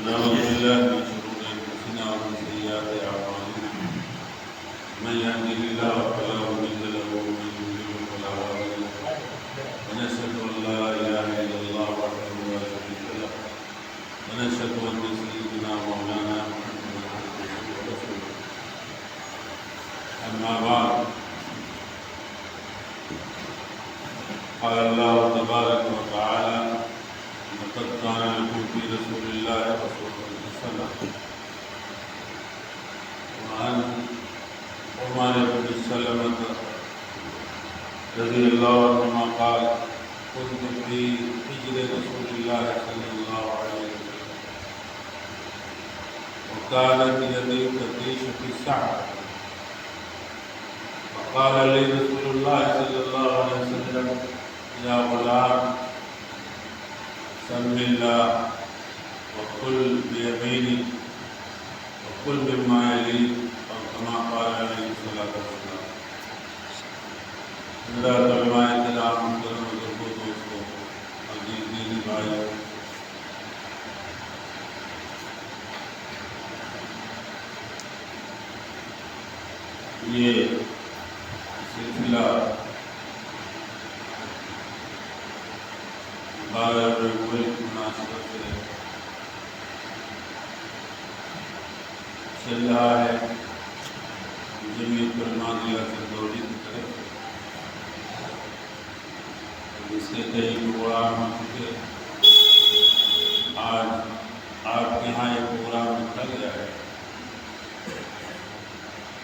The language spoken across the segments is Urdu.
ونعوذ بالله من شرور أنفسنا ومن سيئات أعمالنا من يهده الله فلا مضل له ومن يضلل فلا هادي له ونشهد أن لا إله إلا الله وحده لا شريك له ونشهد أن سيدنا مولانا محمدا عبده ورسوله أما بعد قال الله تبارك وتعالى لقد كان لكم في رسول الله أسوة حسنة وعن عمر بن سلمة رضي الله عنهما قال كنت في حجر رسول الله صلى الله عليه وسلم وكانت يدي تطيش في السعة فقال لي رسول الله صلى الله عليه وسلم يا غلام سم الله وكل بيمينك وكل مما يليك أو كما قال عليه الصلاة والسلام. میرا علماء کرام محترم بزرگوں دوستوں عزیز دینی بھائیوں، یہ سلسلہ 12 ربیع کی مناسبت سے چل رہا ہے جمعیت علماء ضلع سندولی کی طرف سے، اس کے کئی پروگرام ہو چکے. آج آپ کے یہاں یہ پروگرام رکھا گیا ہے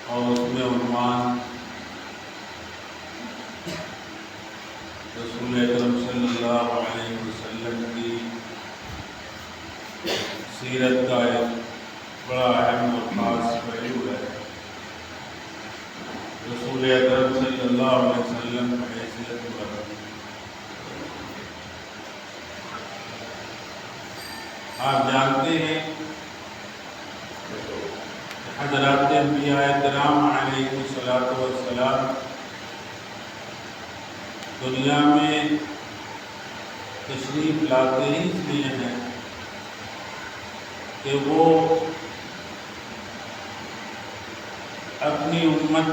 اور اس میں عنوان رسول اکرم صلی اللہ علیہ وسلم کی سیرت کا ایک بڑا اہم اور خاص پہلو ہے. رسول اکرم صلی اللہ علیہ وسلم کی حیثیت پر آپ جانتے ہیں حضرات انبیاء کرام علیہ الصلوۃ والسلام دنیا میں تشریف لاتے ہی اس لیے ہیں کہ وہ اپنی امت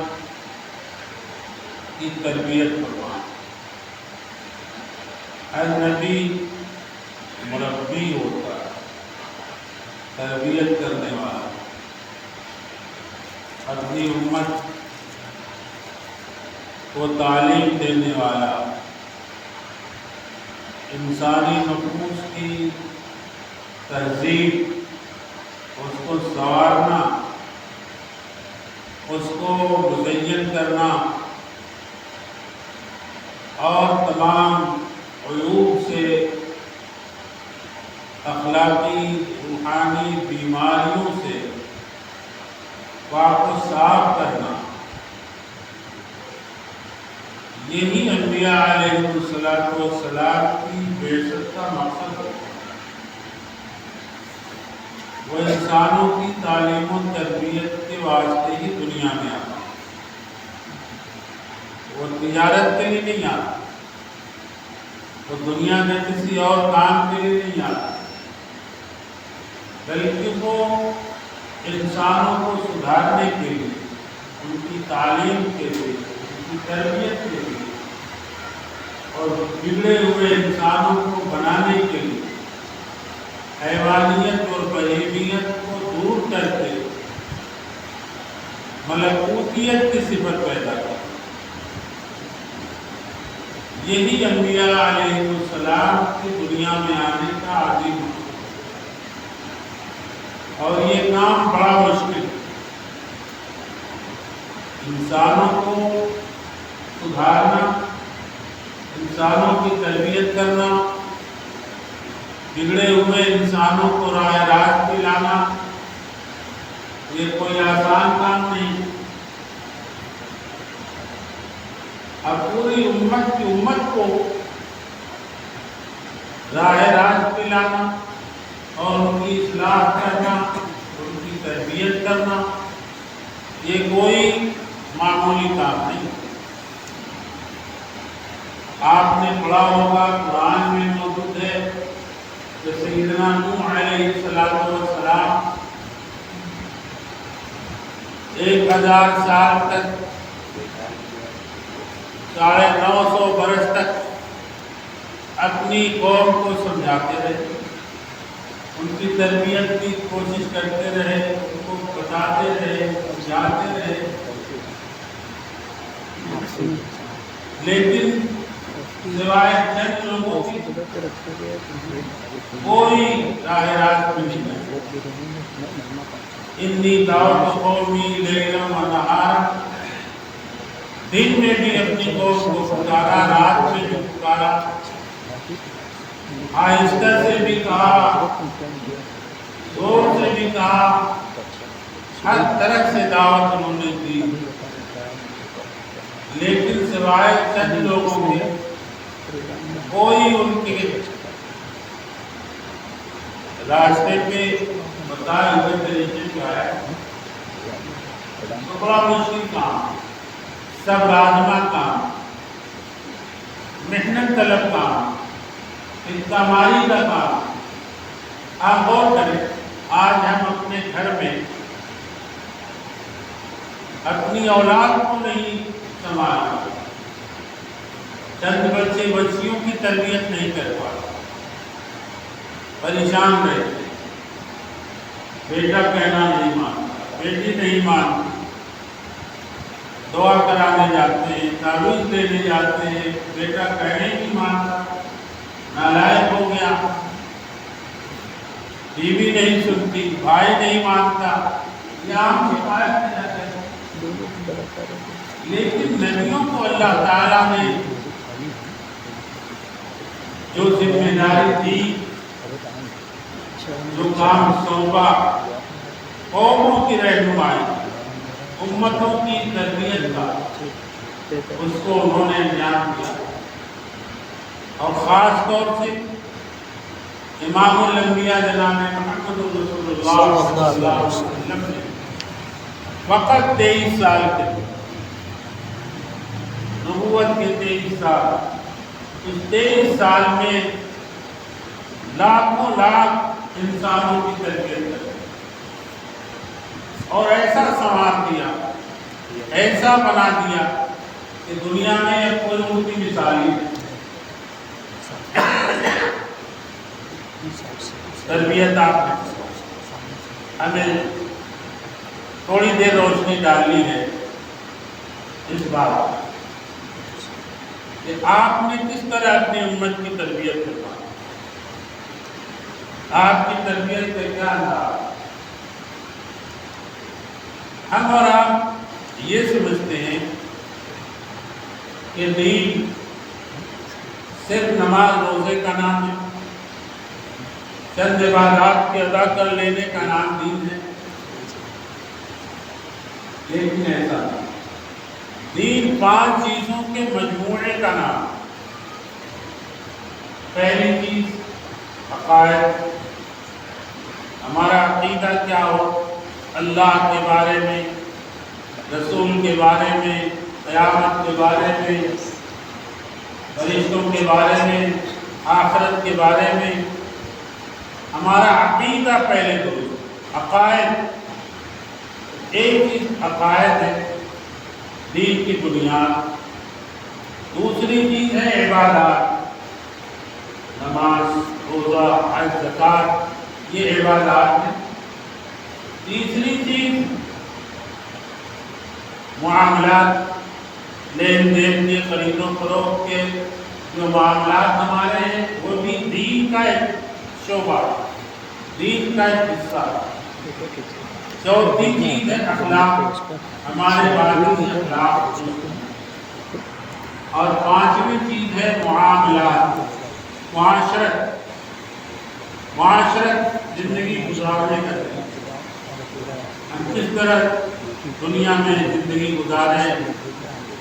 کی تربیت فرمائیں. ہر نبی مربی ہوتا ہے، تربیت کرنے والا، اپنی امت کو تعلیم دینے والا، انسانی نفوس کی تہذیب، اس کو سنوارنا، اس کو مزین کرنا اور تمام عیوب سے، اخلاقی روحانی بیماریوں سے پاک و صاف کرنا، یہی انبیاء علیہ السلام کی بعثت کا مقصد ہے. وہ انسانوں کی تعلیم و تربیت کے واسطے ہی دنیا میں آتا. وہ تجارت کے لیے نہیں آتا، وہ دنیا میں کسی اور کام کے لیے نہیں آتا، بلکہ وہ انسانوں کو سدھارنے کے لیے، ان کی تعلیم کے لیے، ان کی تربیت کے لیے اور بگڑے ہوئے انسانوں کو بنانے کے لیے، حیوانیت اور بہیمیت کو دور کر کے ملکوتیت کی صفت پیدا کر. یہی انبیاء علیہ السلام کی دنیا میں آنے کا عظیم مقصد ہے اور یہ کام بڑا مشکل ہے. انسانوں کو سدھارنا، انسانوں کی تربیت کرنا، بگڑے ہوئے انسانوں کو راہ راست پہ لانا، یہ کوئی آسان کام نہیں. اب پوری امت کو راہ راست پہ لانا اور ان کی اصلاح کرنا، ان کی تربیت کرنا، یہ کوئی معمولی کام نہیں. آپ نے پڑھا ہوگا، قرآن میں موجود ہے، جیسے سیدنا نوح علیہ السلام 1000 سال تک 950 برس تک اپنی قوم کو سمجھاتے رہے، ان کی تربیت کی کوشش کرتے رہے، ان کو بتاتے رہے، سمجھاتے رہے، لیکن سوائے چند لوگوں کی کوئی راہ راست میں نہیں ہے۔ انی دعوت قومی لیلا و نہارا، دن میں بھی اپنی قوم کو پکارا، رات میں بھی پکارا، آہستہ سے بھی کہا، زور سے بھی کہا، ہر طرح سے دعوت انہوں نے دی، لیکن سوائے چند لوگوں کے کوئی ان کے راستے پہ بتائے ہوئے طریقے پہ آیا تو بڑا مشکل کام، صبر آزما کام، محنت طلب کام، انتمائی کا کام۔ آپ غور کریں، آج ہم اپنے گھر میں اپنی اولاد کو نہیں سنبھال، چند بچے بچیوں کی تربیت نہیں کر پاتے، پریشان رہتے، بیٹا کہنا نہیں مانتا، بیٹی نہیں مانتی، دعا کرانے جاتے ہیں، تعویذ دینے جاتے ہیں، بیٹا کہنے نہیں مانتا، نالائق ہو گیا، بیوی نہیں سنتی، بھائی نہیں مانتا، یہ عام شکایت میں جاتے ہیں۔ لیکن نبیوں کو اللہ تعالیٰ نے جو ذمہ داری دی، جو کام سونپا، قوموں کی رہنمائی، امتوں کی تربیت کا، اس کو انہوں نے انجام دیا، اور خاص طور سے امام الانبیاء جناب محمد رسول اللہ صلی اللہ علیہ وسلم نے فقط 23 سال کے نبوت کے 23 سال، اس 23 سال میں لاکھوں لاکھ انسانوں کی تربیت کر، اور ایسا سنوار دیا، ایسا بنا دیا کہ دنیا میں کوئی ان کی مثال ہی نہیں۔ تربیت آپ نے ہمیں تھوڑی دیر روشنی ڈالنی ہے اس بات کہ آپ نے کس طرح اپنی امت کی تربیت کروائی، آپ کی تربیت کا کیا انداز۔ ہم اور آپ یہ سمجھتے ہیں کہ دین صرف نماز روزے کا نام ہے، چند عبادات کے ادا کر لینے کا نام دین ہے، لیکن ایسا نہیں۔ دین 5 چیزوں کے مجموعے کا نام۔ پہلی چیز عقائد، ہمارا عقیدہ کیا ہو اللہ کے بارے میں، رسول کے بارے میں، قیامت کے بارے میں، فرشتوں کے بارے میں، آخرت کے بارے میں، ہمارا عقیدہ پہلے درست۔ عقائد، ایک چیز عقائد ہے، دین کی بنیاد۔ دوسری چیز ہے عبادات، نماز، روزہ، حج، زکوٰۃ، یہ عبادات ہیں۔ تیسری چیز معاملات، لین دین کے، خرید و فروخت کے جو معاملات ہمارے ہیں، وہ بھی دین کا ایک شعبہ، دین کا ایک حصہ۔ چوتھی چیز ہے اخلاق، ہمارے باطنی اخلاق، اور پانچویں چیز ہے معاملات، معاشرت، معاشرت زندگی گزارنے کا طریقہ، ہم کس طرح دنیا میں زندگی گزاریں،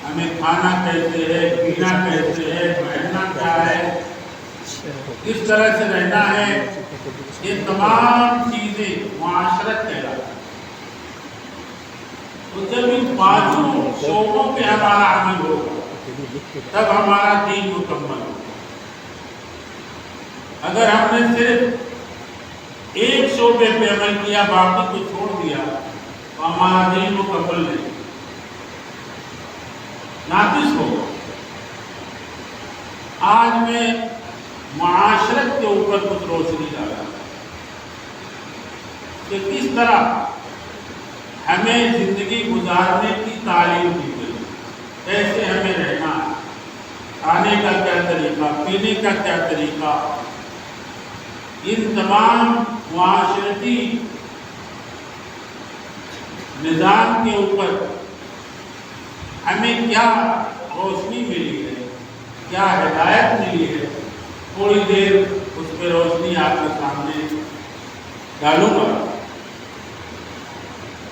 ہمیں کھانا کیسے ہے، پینا کیسے ہے، پہننا کیا ہے، کس طرح سے رہنا ہے، یہ تمام چیزیں معاشرت کہلاتی ہیں۔ تو جب ان 5 شعبوں پہ ہمارا عمل ہوگا تب ہمارا دین مکمل ہوگا۔ اگر ہم نے صرف ایک شعبے پہ عمل کیا باقی کو چھوڑ دیا تو ہمارا دین مکمل نہیں، ناقص ہوگا۔ آج میں معاشرت کے اوپر کچھ روشنی ڈالا کہ کس طرح ہمیں زندگی گزارنے کی تعلیم دی گئی، کیسے ہمیں رہنا ہے، کھانے کا کیا طریقہ، پینے کا کیا طریقہ، ان تمام معاشرتی نظام کے اوپر ہمیں کیا روشنی ملی ہے، کیا ہدایت ملی ہے، تھوڑی دیر اس پہ روشنی آپ کے سامنے ڈالوں گا۔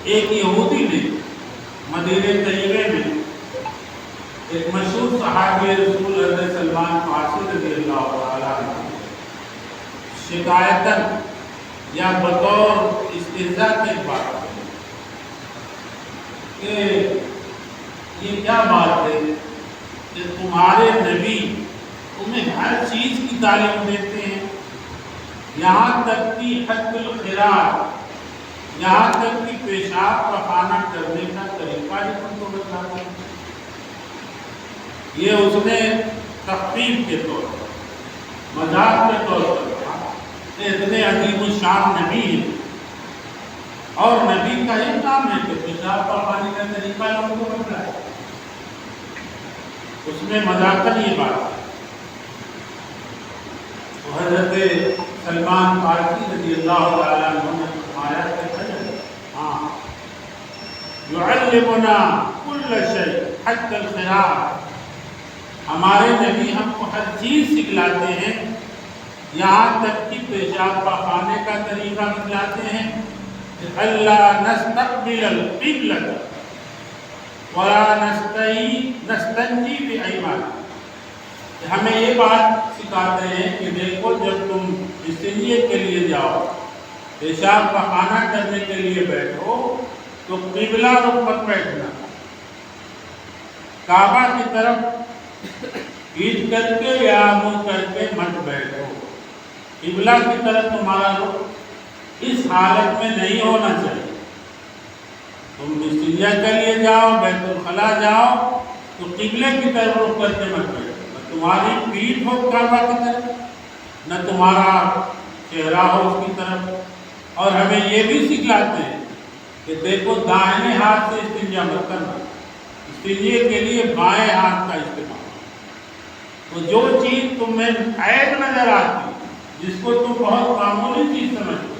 ایک یہودی نے مدینہ طیبہ میں ایک مشہور صحابی رسول حضرت سلمان فارسی رضی اللہ تعالیٰ عنہ شکایتاً یا بطور استہزاء کے بات کہ یہ کیا بات ہے کہ تمہارے نبی تمہیں ہر چیز کی تعلیم دیتے ہیں، یہاں تک کہ حد الخراج، یہاں تک کہ پیشاب پخانہ کرنے کا طریقہ ہی تم کو بتاتے ہیں۔ یہ اس نے تخفیف کے طور پر، مذاق کے طور پر کہا کہ اتنے عظیم الشان نبی ہیں اور نبی کا یہ کام ہے کہ پیشاب پخانے کا طریقہ لوگوں کو بتائے۔ اس میں مذاقاً یہ بات ہے۔ تو حضرت سلمان فارسی رضی اللہ تعالیٰ عنہ نے فرمایا کہ ہاں یعلمنا کل شیء حتی الخراج، ہمارے نبی ہم کو ہر چیز سکھلاتے ہیں، یہاں تک کہ پیشاب پخانے کا طریقہ سکھلاتے ہیں کہ اللہ نستقبل القبلۃ ولا نستنجی بایماننا، ہمیں یہ بات سکھاتے ہیں کہ دیکھو جب تم استنجے کے لیے جاؤ، پیشاب پخانہ کرنے کے لیے بیٹھو تو قبلہ رخ مت بیٹھنا، کعبہ کی طرف پیٹ کر کے یا منہ کر کے مت بیٹھو، قبلہ کی طرف تمہارا رخ اس حالت میں نہیں ہونا چاہیے۔ تم استنجا کے لیے جاؤ، بیت الخلا جاؤ تو قبلے کی طرف رخ کر کے مت بیٹھو، نہ تمہاری پیٹھ ہو کعبہ کی طرف، نہ تمہارا چہرہ ہو اس کی طرف۔ اور ہمیں یہ بھی سکھلاتے ہیں کہ دیکھو دائیں ہاتھ سے استنجا مت کرنا، استنجے کے لیے بائیں ہاتھ کا استعمال۔ تو جو چیز تمہیں عیب نظر آتی، جس کو تم بہت معمولی چیز سمجھتے،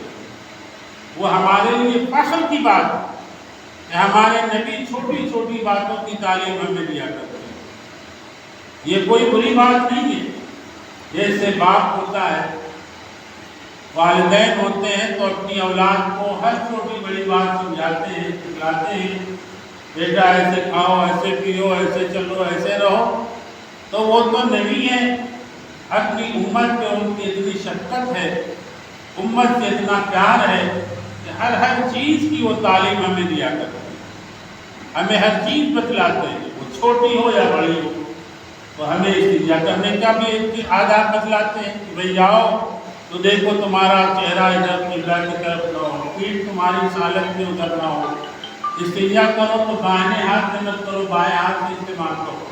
وہ ہمارے لیے فخر کی بات ہے کہ ہمارے نبی چھوٹی چھوٹی باتوں کی تعلیم ہمیں دیا کرتے ہیں۔ یہ کوئی بری بات نہیں ہے۔ جیسے باپ ہوتا ہے، والدین ہوتے ہیں تو اپنی اولاد کو ہر چھوٹی بڑی بات سمجھاتے ہیں، سکھلاتے ہیں، بیٹا ایسے کھاؤ، ایسے پیو، ایسے چلو، ایسے رہو۔ تو وہ تو نبی ہیں، اپنی امت پہ ان کی اتنی شفقت ہے، امت سے اتنا پیار ہے کہ ہر چیز کی وہ تعلیم ہمیں دیا کرتے ہیں، ہمیں ہر چیز بتلاتے ہیں، وہ چھوٹی ہو یا بڑی ہو۔ تو ہمیں استنجا کرنے کا بھی آداب بتلاتے ہیں کہ بھئی جاؤ تو دیکھو تمہارا چہرہ ادھر قبلہ کی طرف نہ ہو، پیٹھ تمہاری اس حالت میں ادھر نہ ہو، استنجا کرو تو دائیں ہاتھ سے مت کرو، بائیں ہاتھ سے استعمال کرو۔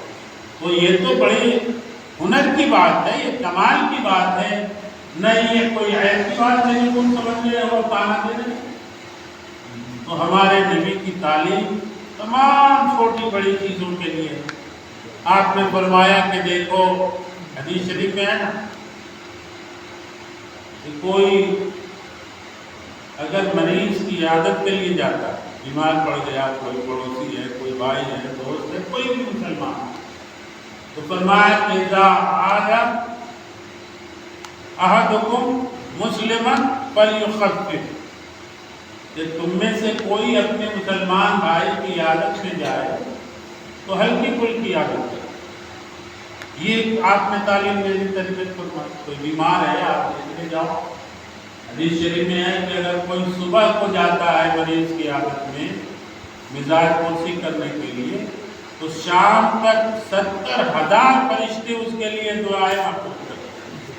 تو یہ تو بڑی ہنر کی بات ہے، یہ کمال کی بات ہے، نہ یہ کوئی عیب کی بات ہے جو تم سمجھ رہے ہو تانا دے رہے۔ تو ہمارے نبی کی تعلیم تمام چھوٹی بڑی چیزوں کے لیے۔ آپ نے فرمایا کہ دیکھو حدیث شریف میں ہے نا کہ کوئی اگر مریض کی عیادت کے لیے جاتا ہے، بیمار پڑ گیا، کوئی پڑوسی ہے، کوئی بھائی ہے، دوست ہے، کوئی بھی مسلمان ہے، تو فرمایا کہ اذا عاد احدکم مسلما فلیخفف، کہ تم میں سے کوئی اپنے مسلمان بھائی کی عیادت میں جائے تو ہلکی پھلکی عیادت کرے۔ یہ آپ نے تعلیم دینی تربیت فرمائی۔ کوئی بیمار ہے آپ لے جاؤ۔ حدیث شریف میں ہے کہ اگر کوئی صبح کو جاتا ہے مریض کی عیادت میں مزاج پرسی کرنے کے لیے تو شام تک 70,000 فرشتے اس کے لیے دعائیں مقبول کرتے ہیں،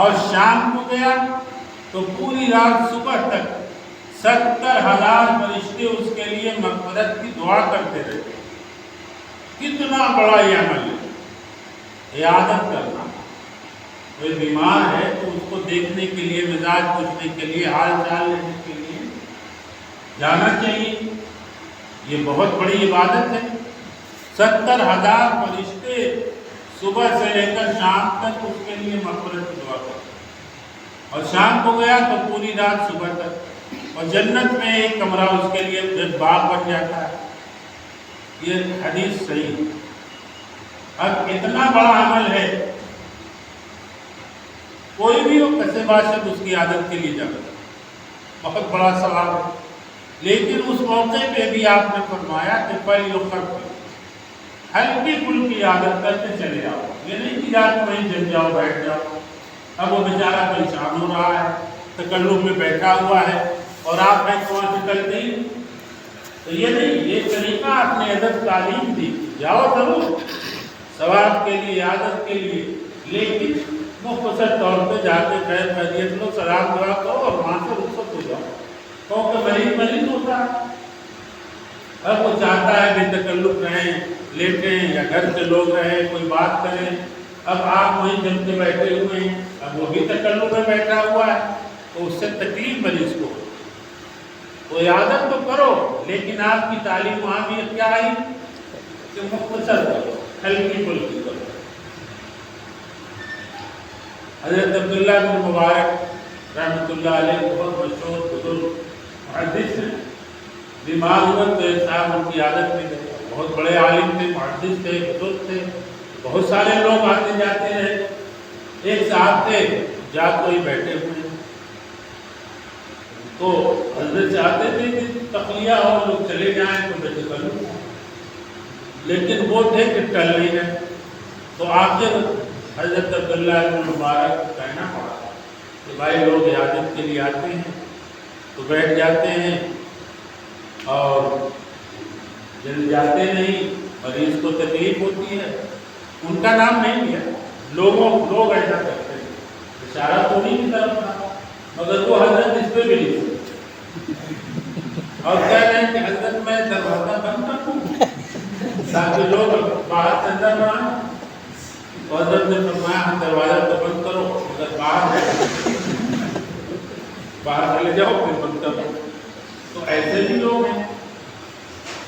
اور شام کو گیا تو پوری رات صبح تک 70,000 فرشتے اس کے لیے مغفرت کی دعا کرتے رہتے. کتنا بڑا یہ عمل ہے عیادت کرنا. کوئی بیمار ہے تو اس کو دیکھنے کے لیے، مزاج پوچھنے کے لیے، حال چال لینے کے لیے جانا چاہیے. یہ بہت بڑی عبادت ہے. 70,000 فرشتے صبح سے لے کر شام تک اس کے لیے مغفرت کی دعا کرتے، اور شام کو گیا تو پوری رات صبح تک. اور جنت میں ایک کمرہ اس کے لیے ایک باغ بن جاتا ہے. یہ حدیث صحیح. اب اتنا بڑا عمل ہے، کوئی بھی ہو کسے باشد اس کی عادت کے لیے جاتا ہے، بہت بڑا ثواب ہے. لیکن اس موقع پہ بھی آپ نے فرمایا کہ ہلکی پھلکی عادت کرتے چلے جاؤ. یہ نہیں کہ رات وہیں جم جاؤ، بیٹھ جاؤ. اب وہ بیچارہ پریشان ہو رہا ہے، تکلف میں بیٹھا ہوا ہے، اور آپ ہیں وہاں سے چلتے ہی. تو یہ نہیں، یہ طریقہ آپ نے ادب تعلیم دی. جاؤ ضرور ثواب کے لیے، عادت کے لیے، لیکن مختصر طور پہ جا کے خیر خیریت لو، سلام دعا کرو اور وہاں سے رخصت ہو جاؤ. کیونکہ مریض ہوتا ہے. اب وہ چاہتا ہے بے تکلف رہیں، لیٹیں یا گھر کے لوگ رہیں، کوئی بات کریں. اب آپ وہیں جم کے بیٹھے ہوئے ہیں، اب وہ بھی تکلف میں بیٹھا ہوا ہے، تو اس سے تکلیف مریض کو. تو عادت تو کرو، لیکن آپ کی تعلیم وہاں بھی کیا آئی کہ مختصر کرو، ہلکی پھلکی کرو. حضرت عبداللہ بن مبارک رحمۃ اللہ علیہ بہت مشہور بزرگ محدث ہیں. بیمار ہوئے تو ایک صاحب ان کی عادت میں گئے. بہت بڑے عالم تھے، محدث تھے، بزرگ تھے، بہت سارے لوگ آتے جاتے رہے. ایک صاحب تھے جا کوئی بیٹھے ہوئے، تو حضرت چاہتے تھے کہ تخلیہ ہو، لوگ چلے جائیں تو بے تکلف، لیکن وہ تھے کہ ٹل نہیں رہے. تو آخر حضرت عبداللہ بن مبارک کو کہنا پڑا کہ بھائی لوگ عیادت کے لیے آتے ہیں تو بیٹھ جاتے ہیں اور جل جاتے نہیں، مریض کو تکلیف ہوتی ہے. ان کا نام نہیں لیا، لوگ ایسا کرتے ہیں. اشارہ تو نہیں کی طرف تھا، مگر وہ حضرت اس پہ بھی نہیں اور کہہ رہے ہیں کہ حضرت میں دروازہ بند کر دوں تاکہ لوگ باہر سے اندر نہ آئیں. تو حضرت نے فرمایا دروازہ تو بند کرو، اگر باہر چلے جاؤ پھر بند کرو. تو ایسے بھی لوگ ہیں.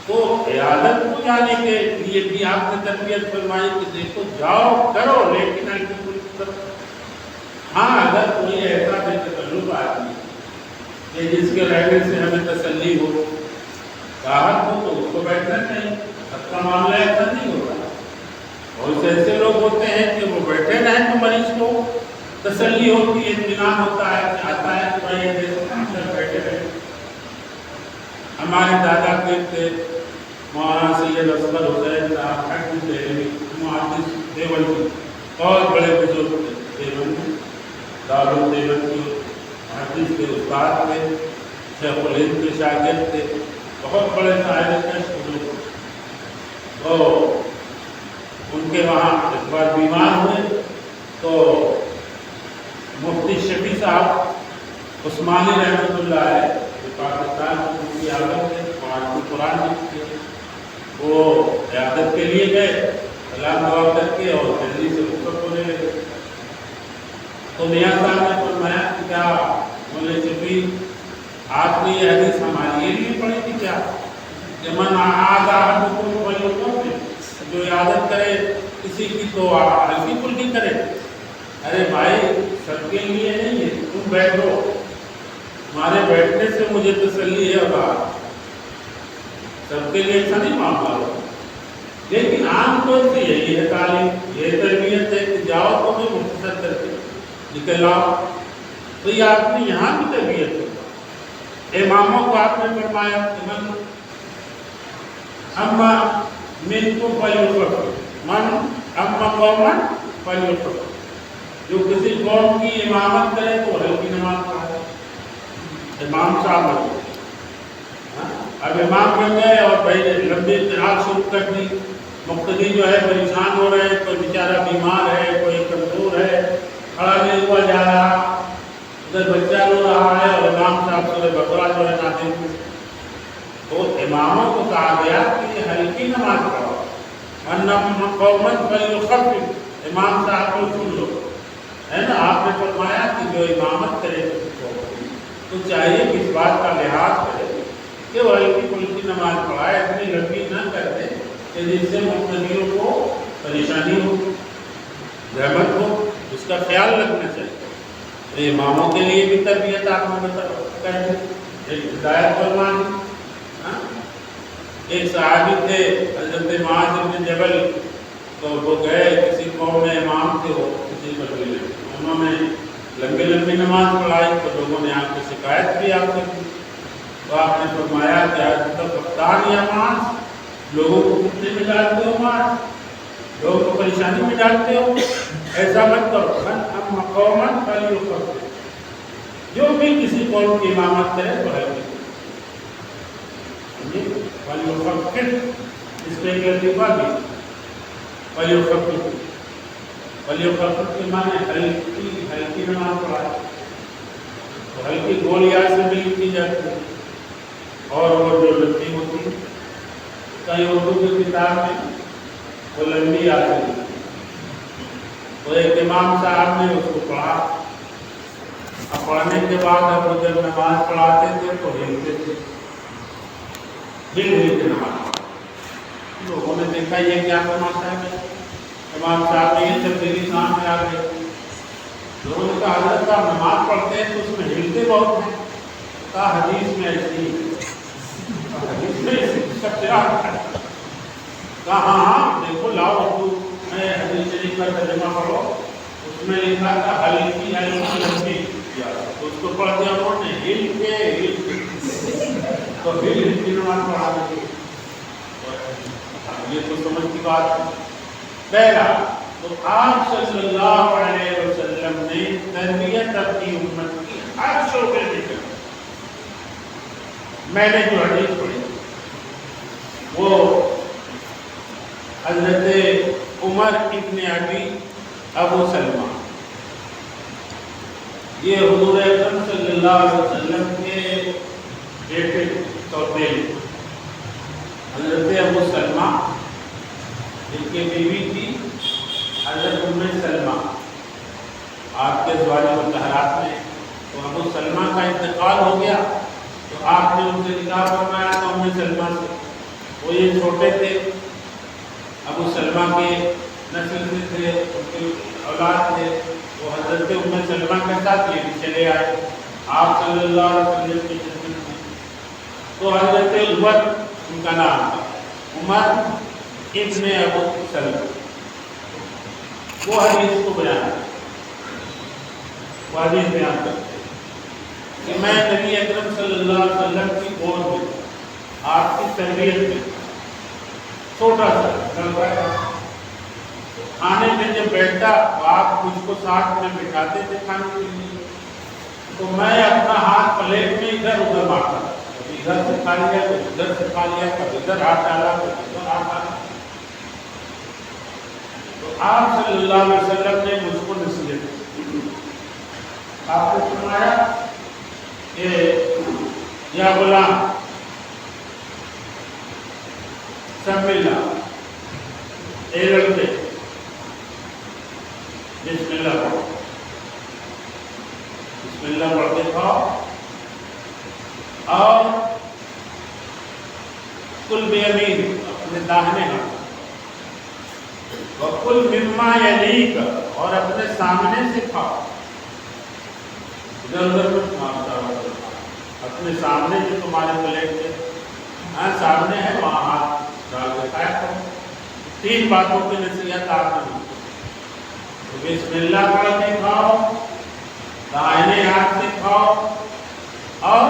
تو عیادت کو جانے کے لیے بھی آپ نے تربیت فرمائی کہ دیکھو جاؤ کرو، لیکن ہلکی پھلکی کرو. ہاں اگر کوئی ایسا بے تکلف آدمی کہ جس کے رہنے سے ہمیں تسلی ہو، راحت ہو، تو اس کو بیٹھنا چاہیے. اب کا معاملہ ایسا نہیں ہوتا. بہت سے ایسے لوگ ہوتے ہیں کہ وہ بیٹھے رہیں تو مریض کو تسلی ہوتی ہے، اطمینان ہوتا ہے، چاہتا ہے کہ بھائی بیٹھے رہیں. ہمارے دادا کے تھے مولانا سید اصغر حسین صاحب محدث دیوبندی، بہت بڑے بزرگ تھے. دیوبندی دارالدیوبند کی محدث کے استاد تھے، شیخ الہند کے شاگرد تھے، بہت بڑے شاعر تھے. تو ان کے وہاں ایک بار بیمار ہوئے تو مفتی شفیع صاحب عثمانی رحمۃ اللہ علیہ جو پاکستان کی عادت ہے، وہاں کی قرآن لکھتے ہیں، وہ عیادت کے لیے گئے، سلام دعا کر کے اور جلدی سے رخصت ہونے لگے. تو میاں صاحب نے فرمایا کہ کیا مولوی شفیع آپ نے یہ حدیث ہمارے لیے پڑھی تھی کیا کہ من عاد احدکم فلیطوف، جو عیادت کرے کسی کی تو ہلکی پھلکی کرے. ارے بھائی سب کے لیے نہیں ہے، تم بیٹھو، تمہارے بیٹھنے سے مجھے تسلی ہے اور سب کے لیے ایسا نہیں معاملہ ہو. لیکن عام طور سے یہی ہے تعلیم، یہ تربیت ہے کہ جاؤ تو میں مختصر کر کے نکل آؤ. تو یہ آپ نے یہاں بھی تربیت ہے. اماموں کو آپ نے فرمایا کہ اما منکم فلیطوف، من اما قوما فلیطوف، جو کسی قوم کی امامت کرے تو ہلکی نماز پڑھے. امام صاحب بن گئے، اب امام بن گئے اور پہلے لمبی قرات شروع کر دی. مقتدی جو ہے پریشان ہو رہے ہیں، کوئی بیچارہ بیمار ہے، کوئی کمزور ہے، کھڑا نہیں ہوا جا رہا، ادھر بچہ رو رہا ہے اور امام صاحب سورہ بقرہ جو ہے نازل ہوئی، تو اماموں کو کہا گیا کہ یہ ہلکی نماز پڑھو، وَأَنَّ قَوْمًا فَلْيُخَفِّفْ، امام صاحب کو سن لو، ہے نا؟ آپ نے فرمایا کہ جو امامت کرے تو چاہیے کہ اس بات کا لحاظ کرے کہ وہ ہلکی پھلکی نماز پڑھائے، اتنی لمبی نہ کر دے کہ جس سے مقتدیوں کو پریشانی ہو، رحمت ہو، اس کا خیال رکھنا چاہیے۔ اماموں کے لیے بھی تربیت آپ نے کہتے ایک ہدایت فرمانی۔ ایک صحابی تھے حضرت معاذ بن جبل، تو وہ گئے کسی قوم میں امام تھے، وہ کسی قبیلے میں، انہوں نے لمبی لمبی نماز پڑھائی تو لوگوں نے آپ کی شکایت بھی آپ سے کی، تو آپ نے فرمایا کہ کپتان یا معاذ، لوگوں کو فتنے میں ڈالتے ہو، معاذ لوگوں کو پریشانی میں ڈالتے ہو، ایسا مت کرو، ہم قومن فلیخفف، جو بھی کسی قوم کی امامت کرے تو ہلکی فلیخفف، اس پہ ایک لطیفہ بھی، فلیخفف، فلیخفف کے معنی ہلکی نماز پڑھائے، تو ہلکی گولیاں سے بھی لکھی جاتی ہے، اور وہ جو لکھی ہوتی ہے کئی اردو کی کتاب میں وہ لمبی آتی ہے، تو ایک امام صاحب نے اس کو پڑھا، اب پڑھنے کے بعد اب وہ جب نماز پڑھاتے تھے تو ہلتے تھے، ہل کے نماز، لوگوں نے دیکھا یہ کیا تماشا ہے، امام صاحب نے یہ تبدیلی سامنے آ گئی، لوگوں نے کہا حضرت آپ نماز پڑھتے ہیں تو اس میں ہلتے بہت ہیں، کہا حدیث میں ایسی حدیث میں سب سے کہا ہاں دیکھو لاؤ اردو میں حدیث شریف کا ترجمہ پڑھو، اس میں لکھا تھا ہلکی ہلکی لمبی، تو اس کو پڑھ دیا انہوں نے ہل کے، تو ہل کی نماز پڑھا دی، یہ تو سمجھ کی بات ہے۔ پہلا تو آپ صلی اللہ علیہ وسلم نے تربیت اپنی امت کی ہر شعبے میں کی۔ میں نے جو حدیث پڑھی وہ حضرت عمر ابن ابو سلمہ، یہ حضور اکرم صلی اللہ علیہ وسلم کے بیٹے سوتیلے حضرت ابو سلمہ، جن کی بیوی تھی حضرت ام سلمہ، آپ کے ازواج مطہرات میں، تو ابو سلمہ کا انتقال ہو گیا تو آپ نے ان سے نکاح فرمایا تھا ام سلمہ سے، وہ یہ چھوٹے تھے، ابو سلمہ کے نسل سے تھے، ان کے اولاد تھے، وہ حضرت ام سلمہ کے ساتھ یہ بھی چلے آئے آپ صلی اللہ علیہ وسلم کی خدمت میں، تو حضرت عمر ان کا نام تھا، عمر ابن ابو سلمہ، وہ حدیث کو بیان کرتے کہ میں نبی اکرم صلی اللہ علیہ وسلم کی گود میں، آپ کی تربیت میں چھوٹا سا کھانے میں جب بیٹھتا تو آپ مجھ کو ساتھ میں بٹھاتے تھے کھانے کے لیے، تو میں اپنا ہاتھ پلیٹ میں ادھر ادھر مارتا، کبھی ادھر سے کھا لیا کبھی ادھر سے کھا لیا، کبھی ادھر ہاتھ ڈالا کبھی ادھر ہاتھ ڈالا، تو آپ صلی اللہ علیہ وسلم نے مجھ کو نصیحت کی، آپ نے فرمایا کہ یا غلام سم اللہ، اے لڑکے بسم اللہ پڑھو، بسم اللہ پڑھ کے کھاؤ، اور کل بیمین، اپنے داہنے ہاتھ، وَكُلْ مِمَّا يَلِيكَ، اور اپنے سامنے سے کھاؤ، ادھر ادھر مت کھاؤ، اپنے سامنے جو تمہارے پلیٹ کے سامنے ہے وہاں ہاتھ ڈال کے کھایا کرو۔ تین باتوں کی نصیحت آپ نے، بسم اللہ پڑھ کے کھاؤ، دائنے ہاتھ سے کھاؤ، اور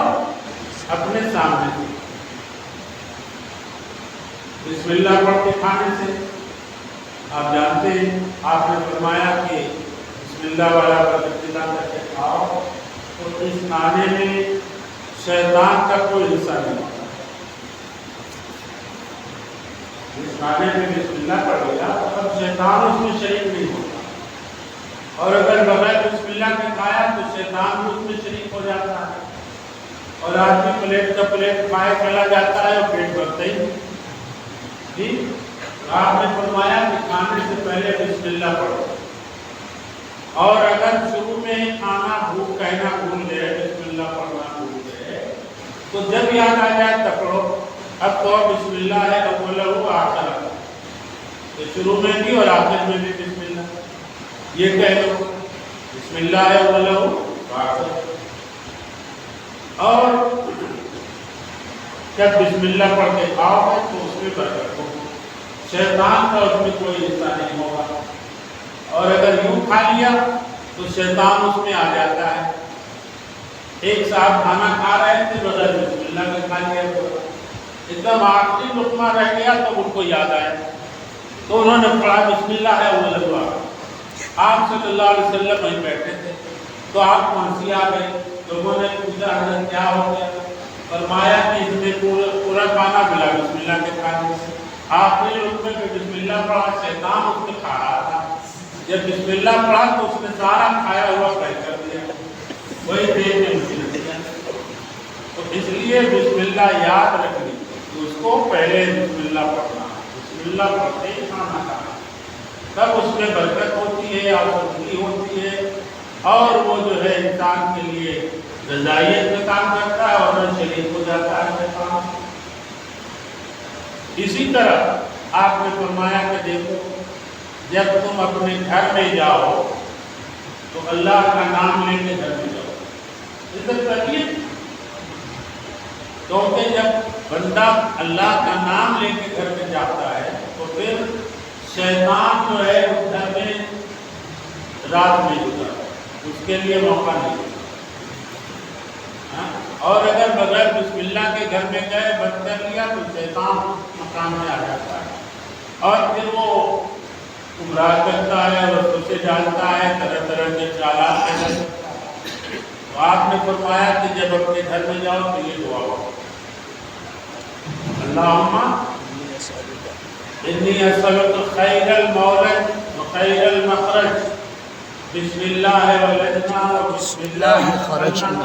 اپنے سامنے سے۔ بسم اللہ پڑھ کے کھانے سے آپ جانتے ہیں، آپ نے فرمایا کہ بسم اللہ والا پر ابتدا کر کے کھاؤ تو اس کھانے میں شیطان کا کوئی حصہ نہیں ہوتا، اس کھانے میں بسم اللہ پڑھ لیا تو اب شیطان اس میں شریک نہیں ہوتا، اور اگر بغیر بسم اللہ کے کھایا تو شیطان بھی اس میں شریک ہو جاتا ہے، اور آدمی پلیٹ کا پلیٹ کھائے چلا جاتا ہے اور پیٹ بھرتا ہی جی۔ آپ نے فرمایا کہ کھانے سے پہلے بسم اللہ پڑھو، اور اگر شروع میں کھانا بھوک کہنا بھول گئے، بسم اللہ پڑھنا بھول گئے، تو جب یاد آ جائے تب پڑھو۔ اب تو بسم اللہ ہے اولہ آخر، تو شروع میں بھی اور آخر میں بھی بسم اللہ، یہ کہہ لو بسم اللہ ہے اولہ آخر۔ اور جب بسم اللہ پڑھ کے کھاؤ گے تو اس میں برکت ہوگی، شیطان کا اس میں کوئی حصہ نہیں ہوگا، اور اگر یوں کھا لیا تو شیطان اس میں آ جاتا ہے۔ ایک صاحب کھانا کھا رہے تھے بغیر بسم اللہ کے کھا لیا، ایک دم آخری لقمہ رہ گیا تو ان کو یاد آیا تو انہوں نے پڑھا بسم اللہ ہے اولہ آخر۔ آپ صلی اللہ علیہ وسلم وہیں بیٹھے تھے تو آپ کو ہنسی آ گئی، لوگوں نے پوچھا حضرت کیا ہو گیا؟ فرمایا کہ اس نے پورا کھانا بلا بسم اللہ کے کھانے سے، آخری لقمے پہ بسم اللہ پڑھا، شیطان اس میں کھا رہا تھا، جب بسم اللہ پڑھا تو اس نے سارا کھایا ہوا پیک کر دیا، وہی پیٹ میں مشکل دیا۔ تو اس لیے بسم اللہ یاد رکھنی، اس کو پہلے بسم اللہ پڑھنا، بسم اللہ پڑھتے ہی کھانا کھانا، تب اس میں برکت ہوتی ہے اور خوشبو ہوتی ہے، اور وہ جو ہے انسان کے لیے غذائیت میں کام کرتا ہے اور نہ شریک ہو جاتا ہے شیطان۔ اسی طرح آپ نے فرمایا کہ دیکھو جب تم اپنے گھر میں جاؤ تو اللہ کا نام لے کے گھر میں جاؤ، عزت کریے، کیونکہ جب بندہ اللہ کا نام لے کے گھر میں جاتا ہے تو پھر شیطان جو ہے اس گھر میں رات میں ہوتا ہے، اس کے لیے موقع نہیں ہوتا۔ اور اگر بغیر بسم اللہ کے گھر میں گئے بند کر لیا تو شیطان مکان میں آ جاتا ہے اور پھر وہ گمراہ کرتا ہے اور سوچے ڈالتا ہے، طرح طرح کے چالات کرتا ہے۔ تو آپ نے فرمایا کہ جب اپنے گھر میں جاؤ تو یہ دعا ہو، اللہم انی اسألک خیر المولد وخیر المخرج، بسم اللہ ولدنا وبسم اللہ خرجنا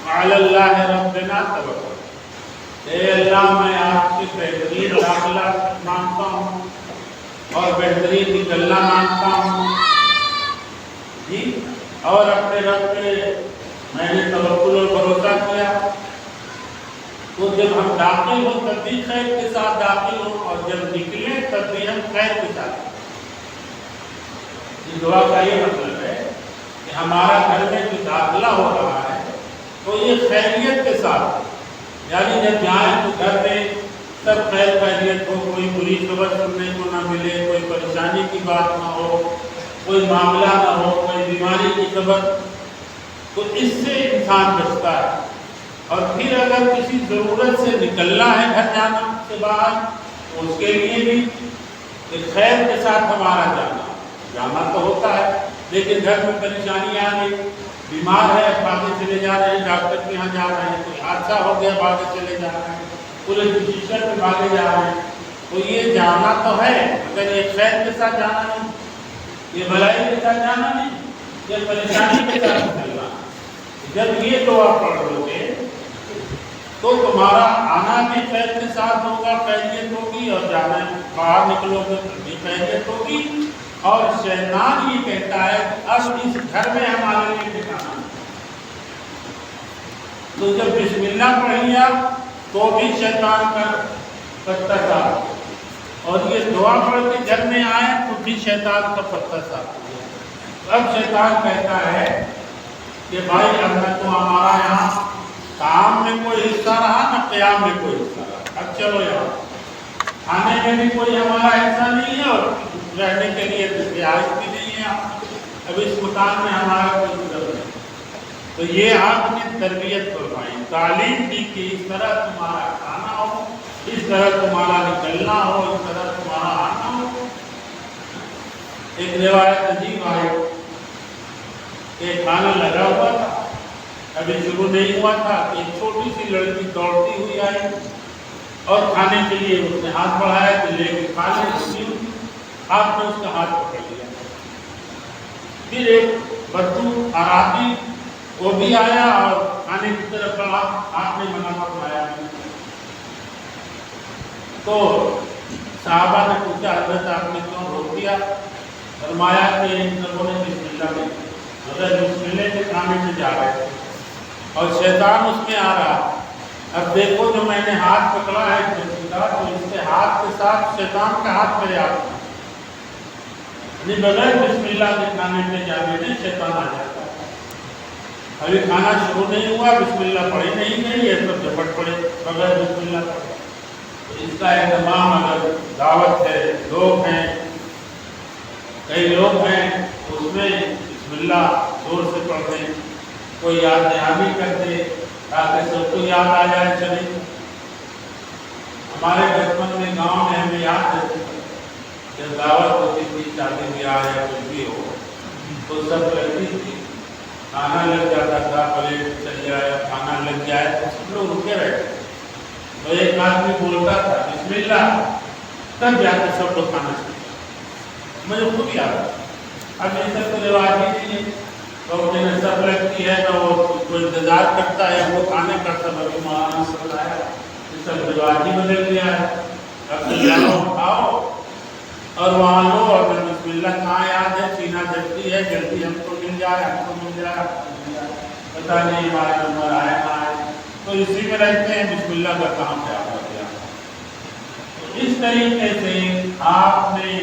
وعلی اللہ ربنا توکلنا۔ اے اللہ میں آپ سے بہترین داخلہ مانگتا ہوں اور بہترین نکلنا مانگتا ہوں جی، اور اپنے رب پہ میں نے توکل اور بھروسہ کیا، تو جب ہم داخل ہوں تب بھی خیر کے ساتھ داخل ہوں اور جب نکلیں تب بھی ہم خیر کے ساتھ۔ اس دعا کا یہ مطلب ہے کہ ہمارا گھر میں جو داخلہ ہو رہا ہے تو یہ خیریت کے ساتھ، یعنی جب جائیں تو گھر میں سب خیر خیریت ہو، کوئی بری خبر سننے کو نہ ملے، کوئی پریشانی کی بات نہ ہو، کوئی معاملہ نہ ہو، کوئی بیماری کی خبر، تو اس سے انسان بچتا ہے۔ اور پھر اگر کسی ضرورت سے نکلنا ہے گھر جانا سے باہر تو اس کے لیے بھی کہ خیر کے ساتھ ہمارا جانا تو ہوتا ہے، لیکن گھر میں پریشانی آ گئی، بیمار ہے بھاگے چلے جا رہے ہیں، ڈاکٹر کے یہاں جا رہے ہیں، کوئی حادثہ ہو گیا بھاگے چلے جا رہے ہیں، پولیس اسٹیشن میں بھاگے جا رہے ہیں، تو یہ جانا تو ہے مگر یہ خیر کے ساتھ جانا نہیں، یہ بھلائی کے ساتھ جانا نہیں، یہ پریشانی کے ساتھ چلنا۔ جب یہ دعا پڑھ لو گے تو تمہارا آنا بھی خیر کے ساتھ ہوگا، خیریت ہوگی، اور جانا باہر نکلو گے تو بھی خیریت ہوگی، اور شیطان یہ کہتا ہے کہ اب اس گھر میں ہمارے لیے ٹھکانا ہے۔ تو جب بسم اللہ پڑھ لیا تو بھی شیطان کا پتہ صاف، اور یہ دعا پڑھ کے گھر میں آئے تو بھی شیطان کا پتہ صاف ہو گیا۔ اب شیطان کہتا ہے کہ بھائی اب نہ تو ہمارا یہاں کام میں کوئی حصہ رہا نہ قیام میں کوئی حصہ رہا، اب چلو یہاں کھانے میں بھی کوئی ہمارا حصہ نہیں ہے اور رہنے کے لیے رہائش بھی نہیں ہے، اب اس مکان میں ہمارا کوئی مطلب نہیں۔ تو یہ آپ نے تربیت فرمائی، تعلیم دی کہ اس طرح تمہارا کھانا ہو، اس طرح تمہارا نکلنا ہو، اس طرح تمہارا آنا ہو۔ ایک روایت عجیب آئی کہ کھانا لگا ہوا تھا، ابھی شروع نہیں ہوا تھا، ایک چھوٹی سی لڑکی دوڑتی ہوئی آئی اور کھانے کے لیے اس نے ہاتھ بڑھایا کہ لے کے کھا لے، آپ نے اس کا ہاتھ پکڑ لیا، پھر ایک بدو عرابی وہ بھی آیا اور کھانے کی طرف بڑھا، آپ نے منع فرمایا۔ تو صحابہ نے پوچھا حضرت آپ نے کیوں روک دیا؟ فرمایا کہ ان لوگوں نے بسم اللہ میں مگر بسم اللہ کے کھانے سے جا رہے تھے اور شیطان اس میں آ رہا۔ اب دیکھو جو میں نے ہاتھ پکڑا ہے تو اس کے ہاتھ کے ساتھ شیطان کا ہاتھ میرے ہاتھ میں، یعنی بغیر بسم اللہ کے کھانے پہ جانے میں شیطان آ جاتا ہے۔ ابھی کھانا شروع نہیں ہوا، بسم اللہ پڑھی نہیں گئی، یہ سب جھپٹ پڑے بغیر بسم اللہ پڑھے۔ تو اس کا اہتمام اگر دعوت ہے، لوگ ہیں، کئی لوگ ہیں، اس میں بسم اللہ زور سے پڑھتے ہیں، کوئی یاد دہانی کر دے تاکہ سب کو یاد آ جائے۔ چلے ہمارے بچپن میں گاؤں میں ہمیں یاد ہے جب دعوت ہوتی تھی، شادی بیاہ یا کچھ بھی ہو تو سب لگتی تھی، کھانا لگ جاتا تھا، پلیٹ چل جائے، کھانا لگ جائے تو سب لوگ رکے رہتے، تو ایک آدمی بولتا تھا بسم اللہ، تب جا کے سب لوگ کھانا چاہتے۔ مجھے خود یاد ہے، اب یہ سب تو رواج ہی نہیں ہے، تو جنہیں سب لگتی ہے تو وہ انتظار کرتا ہے، وہ کھانے کا سب ابھی مولانا سے بتایا، یہ سب رواج ہی بدل گیا ہے۔ اب تو جاؤ کھاؤ اور وہاں لو، اور بسم اللہ کہاں یاد ہے، سینہ جھٹتی ہے، جلدی ہم کو مل جائے، ہم کو مل جائے، پتہ نہیں ہمارا نمبر آئے نہ آئے، تو اسی میں رہتے ہیں، بسم اللہ کا کام کیا ہو گیا۔ تو اس طریقے سے آپ نے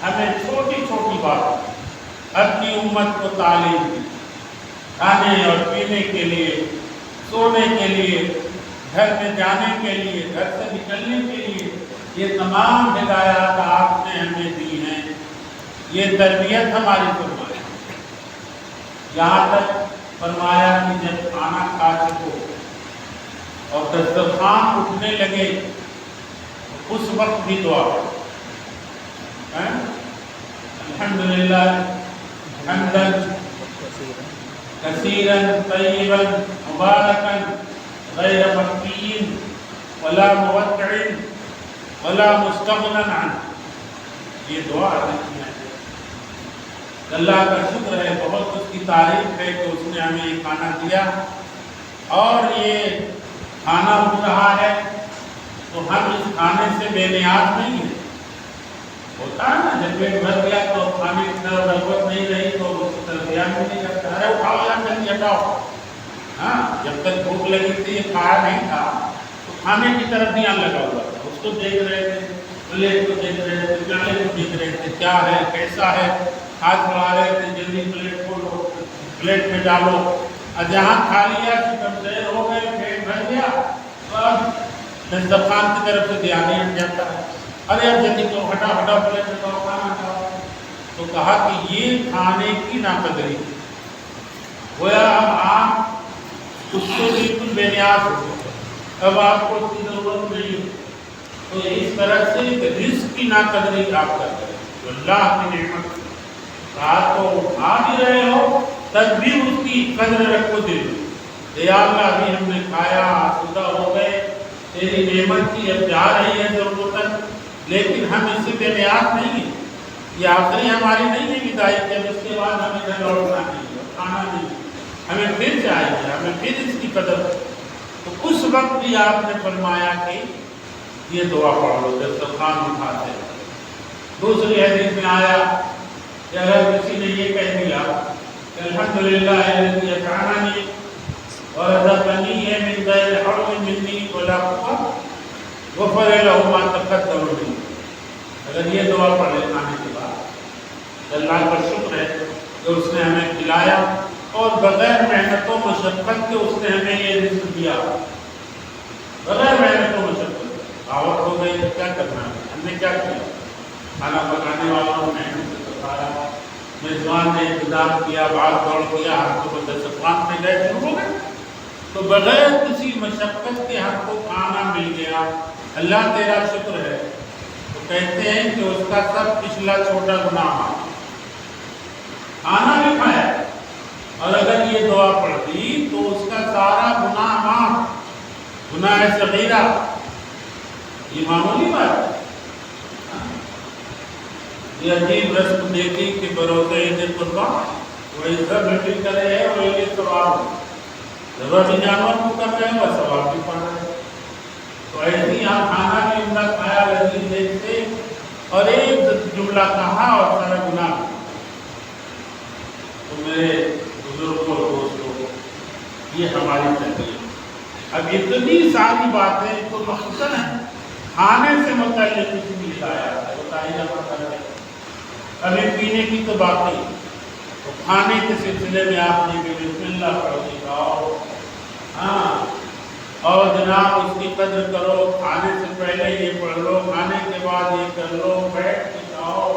ہمیں چھوٹی چھوٹی بات اپنی امت کو تعلیم دی، کھانے اور پینے کے لیے، سونے کے لیے، گھر میں جانے کے لیے، گھر سے نکلنے کے لیے، یہ تمام ہدایات آپ نے ہمیں دی ہیں، یہ تربیت ہماری فرمائی۔ یہاں تک فرمایا کہ جب کھانا کھا چکو اور دسترخوان اٹھنے لگے اس وقت بھی دعا کرو۔ الحمدللہ حمداً کثیراً طیباً مبارکاً غیر مکفین ولا مودع ولا مستغنی عنہ، یہ دعا رکھنا ہے۔ اللہ کا شکر ہے، بہت اس کی تعریف ہے کہ اس نے ہمیں یہ کھانا دیا اور یہ کھانا اٹھ رہا ہے تو ہم اس کھانے سے بے نیاز نہیں ہیں۔ ہوتا ہے نا جب پیٹ بھر گیا تو کھانے کی طرف رغبت نہیں رہی تو اس کی طرف دھیان بھی نہیں کرتا، ارے اٹھاؤ یا جلدی ہٹاؤ۔ ہاں جب تک بھوک لگی تھی یہ کھایا نہیں تھا تو کھانے کی طرف دھیان لگا ہوا تھا، اس کو دیکھ رہے تھے، پلیٹ کو دیکھ رہے تھے، پیالے کو دیکھ رہے تھے، کیا ہے کیسا ہے، ہاتھ بڑھا رہے تھے، جلدی پلیٹ کھولو، پلیٹ میں ڈالو، اور جہاں کھا لیا چکن زیر ہو گئے، پیٹ بھر گیا تو اب دسترخوان کی طرف سے دھیان نہیں ہٹ جاتا ہے، ارے اب جلدی تو ہٹا ہٹا پلیٹ میں کھانا کھاؤ۔ تو کہا کہ یہ کھانے کی ناقدری ہے، گویا اب آپ اس سے بالکل بے نیاز ہو گئے، اب آپ کو اس کی ضرورت نہیں ہے۔ تو اس طرح سے رزق کی ناقدری آپ کرتے ہیں، تو اللہ کی نعمت رات کو اٹھا بھی رہے ہو تب بھی اس کی قدر رکھو دل میں، یا اللہ ابھی ہم نے کھایا، آسودہ ہو گئے، تیری نعمت کی اب جا رہی ہے ضرورت، لیکن ہم اس سے بے نیاز نہیں ہیں، یہ آخری ہماری نہیں ہے بدائی کہ اب اس کے بعد ہمیں گھر لوٹنا نہیں ہے، کھانا نہیں ہے، ہمیں پھر چاہیے، ہمیں پھر اس کی قدر۔ تو اس وقت بھی آپ نے فرمایا کہ یہ دعا پڑھ لو دسترخوان اٹھاتے ہیں۔ دوسری حدیث میں آیا کہ اگر کسی نے یہ کہہ دیا کہ الحمدللہ الذی اطعمنی ورزقنی من غیر حول منی ولا قوة غفر له ما تقدم منه، اگر یہ دعا پڑھ لے کھانے کے بعد، اللہ کا شکر ہے کہ اس نے ہمیں کھلایا اور بغیر محنت و مشقت کے اس نے ہمیں یہ رزق دیا، بغیر محنت و مشقت۔ دعوت ہو گئی تو کیا کرنا ہے، ہم نے کیا کیا، کھانا پکانے والوں نے محنت سے پکایا، میزبان نے انتظام کیا، بھاگ دوڑ کیا، ہم کو دسترخوان پہ گئے، شروع ہو گئے، تو بغیر کسی مشقت کے ہم کو کھانا مل گیا، اللہ تیرا شکر ہے۔ تو کہتے ہیں کہ اس کا سب پچھلا چھوٹا گناہ کھانا بھی کھایا اور اگر یہ دعا پڑھ دی تو اس کا سارا گناہ معاف، گناہ صغیرہ، یہ معمولی بات ہے، یہ عجیب رسم دیکھی کہ بروزہ عید قربان وہی سب ہٹی کرے ہیں وہی یہ ثواب ضرورت جانور کو کر رہے ہیں وہ ثواب بھی پڑھ رہے ہیں. تو ایسی یہاں کھانا بھی عمدہ کھایا لذیذ دیکھتے اور ایک جملہ کہا اور سارا گناہ. تو میرے بزرگوں اور دوستوں یہ ہماری تربیت. اب اتنی ساری باتیں تو مخصوصاً کھانے سے متعلق کسی بھی ہدایات ہے بتائیے آپ. ابھی پینے کی تو بات نہیں تو کھانے کے سلسلے میں آپ نے بھی بسم اللہ پڑھنے کا ہاں اور جناب اس کی قدر کرو. کھانے سے پہلے یہ پڑھ لو کھانے کے بعد یہ کر لو بیٹھ کے کھاؤ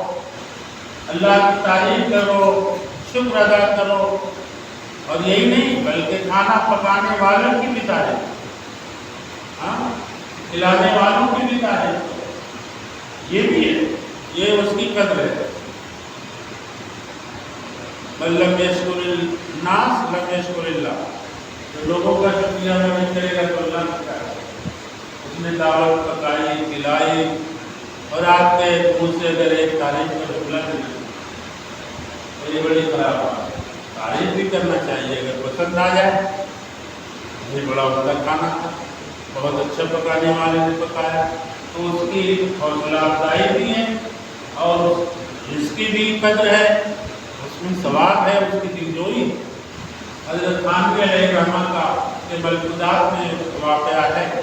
اللہ کی تعریف کرو شکر ادا کرو. اور یہی نہیں بلکہ کھانا پکانے والوں کی بھی تعریف ہاں کھلانے والوں کی بھی تعریف یہ بھی ہے یہ اس کی قدر ہے. من لم یشکر الناس لم یشکر اللہ. جو لوگوں کا شکریہ ادا نہیں کرے گا تو اللہ کا کیا ہے. اس نے دعوت پکائی کھلائی اور آپ کے منہ سے اگر ایک تعریف کا جملہ نہیں تو یہ بڑی خراب بات ہے. تعریف بھی کرنا چاہیے اگر پسند آ جائے. یہ بڑا عمدہ کھانا تھا بہت اچھا پکانے والے نے پکایا تو اس کی حوصلہ افزائی بھی ہے اور اس کی بھی قدر ہے اس میں ثواب ہے اس کی دلجوئی. حضرت تھانوی علیہ رحمہ کا کے ملفوظات میں واقعہ ہے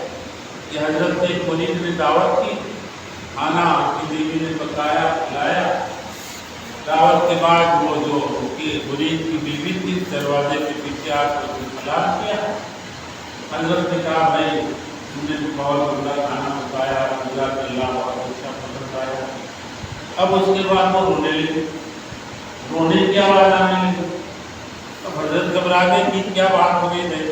کہ حضرت ایک مرید نے دعوت کی کھانا کی بیوی نے پکایا کھلایا. دعوت کے بعد وہ جو مرید کی بیوی تھی دروازے کے پیچھے آ کر سلام کیا. حضرت نے کہا بھائی تم نے بہت عمدہ کھانا پکایا جزاک اللہ بہت اچھا پسند آیا. اب اس کے بعد وہ رونے لگے رونے کی آواز آنے لگی. اب حضرت گھبرا گئے کہ کیا بات ہو گئی ہے.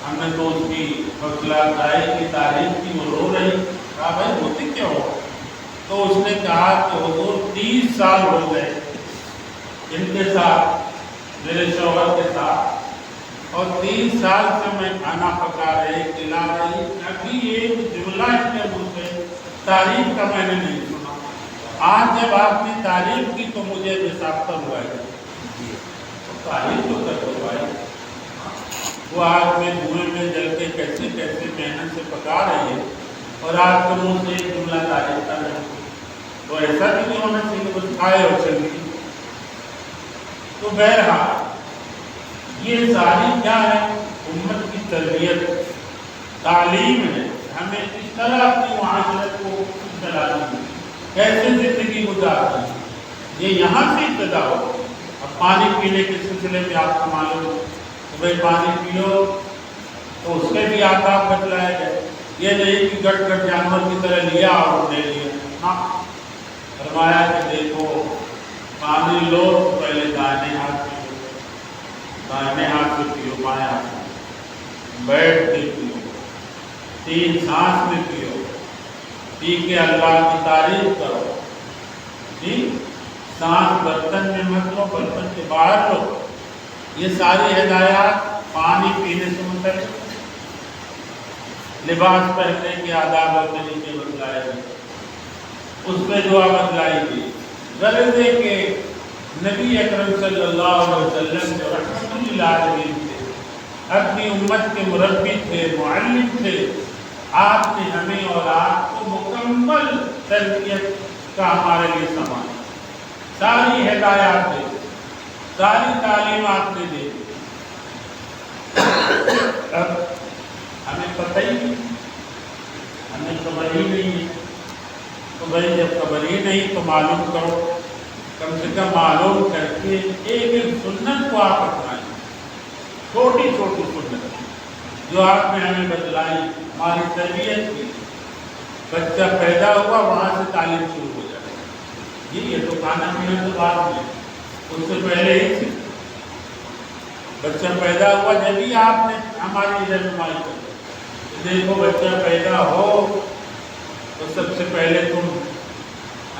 ہم نے تو اس کی حوصلہ افزائی کی تعریف کی وہ رو رہی. کہا بھائی ہوتی کیا ہو. تو اس نے کہا کہ حضور 30 سال ہو گئے ان کے ساتھ میرے شوہر کے ساتھ اور 30 سال سے میں کھانا پکا رہی کھلا رہی ابھی ایک جملہ ان کے منہ سے تعریف کا میں نے نہیں سنا. آج جب آپ نے تعریف کی تو مجھے بساختہ ہوا ہے. تعریف تو کر دو بھائی. وہ آگ میں دھوئیں میں جل کے کیسے کیسے محنت سے پکا رہی ہے اور آپ کے منہ سے ایک جملہ تعریف کر رہے ہیں تو ایسا بھی نہیں ہونا چاہیے بس کھائے اور چل گئی. تو بہرحال یہ ساری کیا ہے امت کی تربیت تعلیم ہے. ہمیں اس طرح اپنی معاشرت کو چلانا ہے کیسے زندگی گزارنا ہے یہ یہاں سے ابتدا ہو. اب پانی پینے کے سلسلے میں آپ کو معلوم ہو کہ بھائی پانی پیو تو اس کے بھی آداب بتلائے گئے. یہ نہیں کہ گٹ گٹ جانور کی طرح لیا اور لے لیا. ہاں فرمایا کہ دیکھو پانی لو تو پہلے دائیں ہاتھ سے پیو دائیں ہاتھ سے پیو بائیں ہاتھ سے بیٹھ کے پیو 3 سانس میں پیو پی کے اللہ کی تعریف کرو. جی سانس برتن میں مت لو برتن کے باہر لو. یہ ساری ہدایات پانی پینے سے متعلق. لباس پہننے کے آداب اور طریقے بتلائے گئے اس میں دعا بتلائی گئی. غرض ہے کہ نبی اکرم صلی اللہ علیہ وسلم جو رحمت للعالمین تھے اپنی امت کے مربی تھے معلم تھے. آپ نے ہمیں اور آپ کو مکمل تربیت کا ہمارے لیے سامان ساری ہدایات دے ساری تعلیمات نے دے. اب ہمیں پتہ ہی نہیں ہمیں خبر ہی نہیں ہے تو بھائی جب خبر ہی نہیں تو معلوم کرو کم سے کم معلوم کر کے ایک سنت کو آپ اپنائیں. چھوٹی چھوٹی سنت جو آپ نے ہمیں بتلائی ہماری تربیت کی. بچہ پیدا ہوا وہاں سے تعلیم شروع ہو جائے. جی یہ تو کھانا پینا تو بعد میں اس سے پہلے ہی تھی. بچہ پیدا ہوا جب ہی آپ نے ہماری رہنمائی کی. دیکھو بچہ پیدا ہو تو سب سے پہلے تم